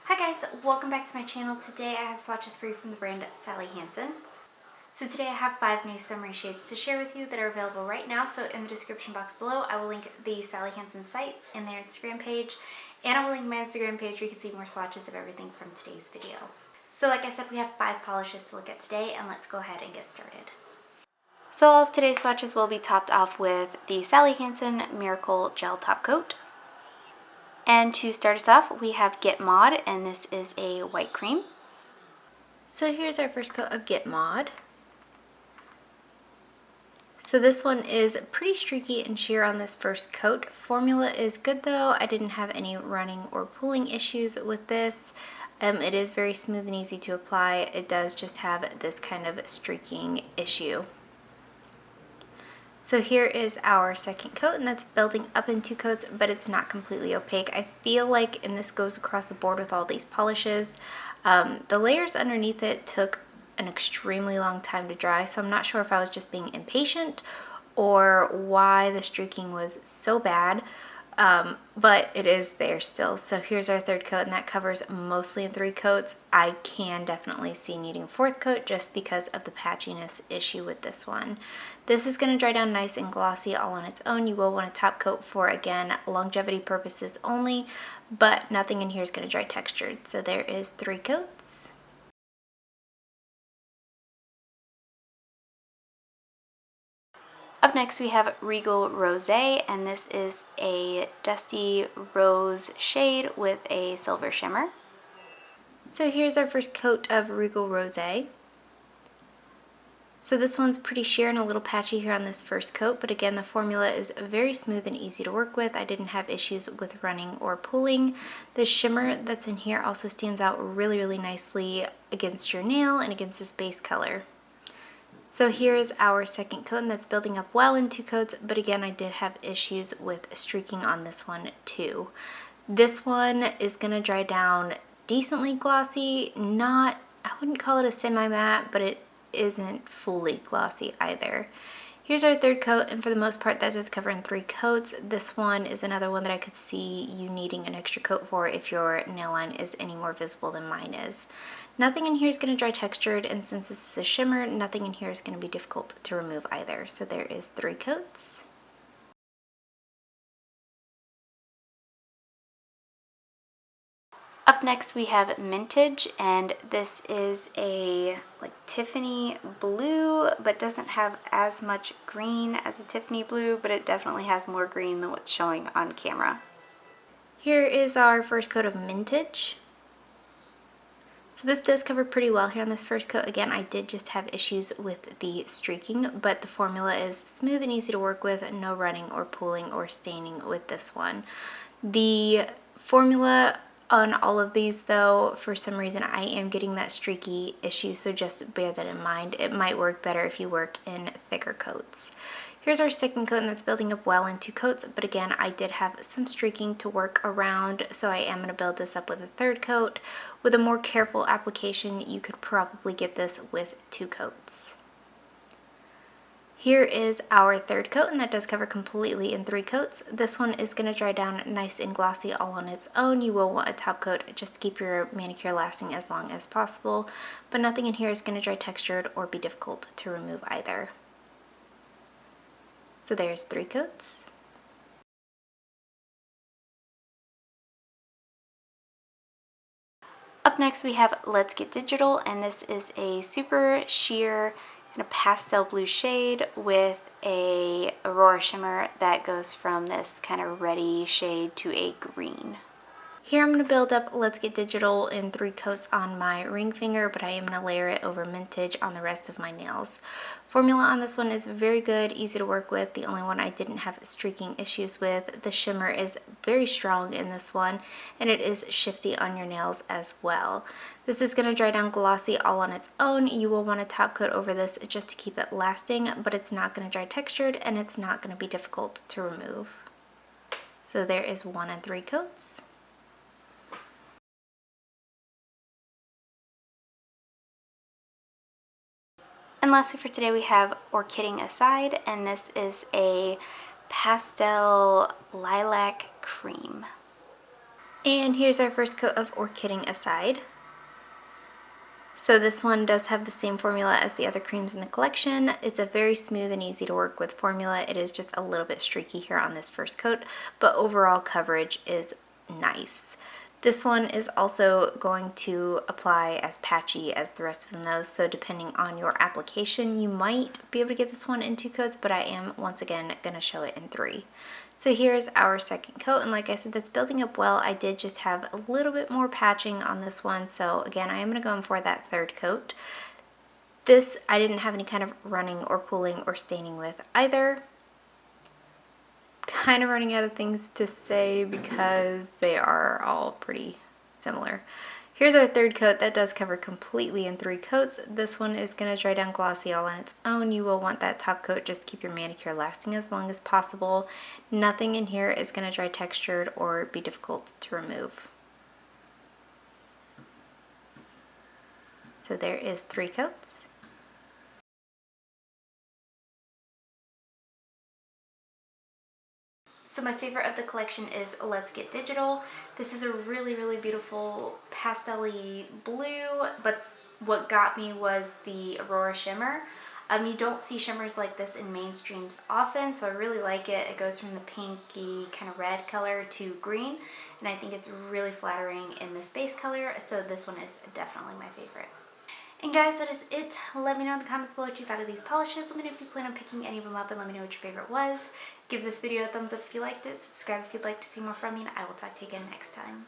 Hi guys, welcome back to my channel. Today I have swatches for you from the brand Sally Hansen. So today I have 5 new summery shades to share with you that are available right now. So in the description box below, I will link the Sally Hansen site and their Instagram page. And I will link my Instagram page where you can see more swatches of everything from today's video. So like I said, we have 5 polishes to look at today, and let's go ahead and get started. So all of today's swatches will be topped off with the Sally Hansen Miracle Gel Top Coat. And to start us off, we have Get Mod, and this is a white cream. So here's our first coat of Get Mod. So this one is pretty streaky and sheer on this first coat. Formula is good though. I didn't have any running or pooling issues with this. It is very smooth and easy to apply. It does just have this kind of streaking issue. So here is our second coat, and that's building up in 2 coats, but it's not completely opaque. I feel like, and this goes across the board with all these polishes, the layers underneath it took an extremely long time to dry, so I'm not sure if I was just being impatient or why the streaking was so bad, but it is there still. So here's our third coat, and that covers mostly in 3 coats. I can definitely see needing a 4th coat just because of the patchiness issue with this one. This is going to dry down nice and glossy all on its own. You will want a top coat for, again, longevity purposes only, but nothing in here is going to dry textured. So there is 3 coats. Up next we have Regal Rose, and this is a dusty rose shade with a silver shimmer. So here's our first coat of Regal Rose. So this one's pretty sheer and a little patchy here on this first coat, but again, the formula is very smooth and easy to work with. I didn't have issues with running or pooling. The shimmer that's in here also stands out really nicely against your nail and against this base color. So here's our second coat, and that's building up well in 2 coats, but again, I did have issues with streaking on this one too. This one is going to dry down decently glossy, I wouldn't call it a semi-matte, but it isn't fully glossy either. Here's our third coat, and for the most part that does cover in 3 coats. This one is another one that I could see you needing an extra coat for if your nail line is any more visible than mine is. Nothing in here is going to dry textured, and since this is a shimmer, nothing in here is going to be difficult to remove either. So there is 3 coats. Up next we have Mintage, and this is a like Tiffany blue, but doesn't have as much green as a Tiffany blue, but it definitely has more green than what's showing on camera. Here is our first coat of Mintage. So this does cover pretty well here on this first coat. Again, I did just have issues with the streaking, but the formula is smooth and easy to work with, no running or pooling or staining with this one. The formula on all of these though, for some reason I am getting that streaky issue, so just bear that in mind. It might work better if you work in thicker coats. Here's our second coat, and that's building up well in 2 coats, but again, I did have some streaking to work around, so I am going to build this up with a 3rd coat. With a more careful application, you could probably get this with 2 coats. Here is our 3rd coat, and that does cover completely in 3 coats. This one is going to dry down nice and glossy all on its own. You will want a top coat just to keep your manicure lasting as long as possible, but nothing in here is going to dry textured or be difficult to remove either. So there's 3 coats. Up next we have Let's Get Digital, and this is a super sheer kind of pastel blue shade with a Aurora shimmer that goes from this kind of reddy shade to a green. Here I'm going to build up Let's Get Digital in 3 coats on my ring finger, but I am going to layer it over Mintage on the rest of my nails. Formula on this one is very good, easy to work with. The only one I didn't have streaking issues with. The shimmer is very strong in this one, and it is shifty on your nails as well. This is going to dry down glossy all on its own. You will want a top coat over this just to keep it lasting, but it's not going to dry textured, and it's not going to be difficult to remove. So there is 1 and 3 coats. And lastly for today we have Orchiding Aside, and this is a pastel lilac cream. And here's our first coat of Orchiding Aside. So this one does have the same formula as the other creams in the collection. It's a very smooth and easy to work with formula. It is just a little bit streaky here on this first coat, but overall coverage is nice. This one is also going to apply as patchy as the rest of those, so depending on your application, you might be able to get this one in 2 coats, but I am, once again, going to show it in 3. So here's our second coat, and like I said, that's building up well. I did just have a little bit more patching on this one, so again, I am going to go in for that third coat. This, I didn't have any kind of running or pooling or staining with either. Kind of running out of things to say because they are all pretty similar. Here's our third coat that does cover completely in 3 coats. This one is going to dry down glossy all on its own. You will want that top coat just to keep your manicure lasting as long as possible. Nothing in here is going to dry textured or be difficult to remove. So there is 3 coats. So my favorite of the collection is Let's Get Digital. This is a really, really beautiful pastel-y blue, but what got me was the Aurora shimmer. You don't see shimmers like this in mainstreams often, so I really like it. It goes from the pinky kind of red color to green, and I think it's really flattering in this base color, so this one is definitely my favorite. And guys, that is it. Let me know in the comments below what you thought of these polishes. Let me know if you plan on picking any of them up, and let me know what your favorite was. Give this video a thumbs up if you liked it. Subscribe if you'd like to see more from me, and I will talk to you again next time.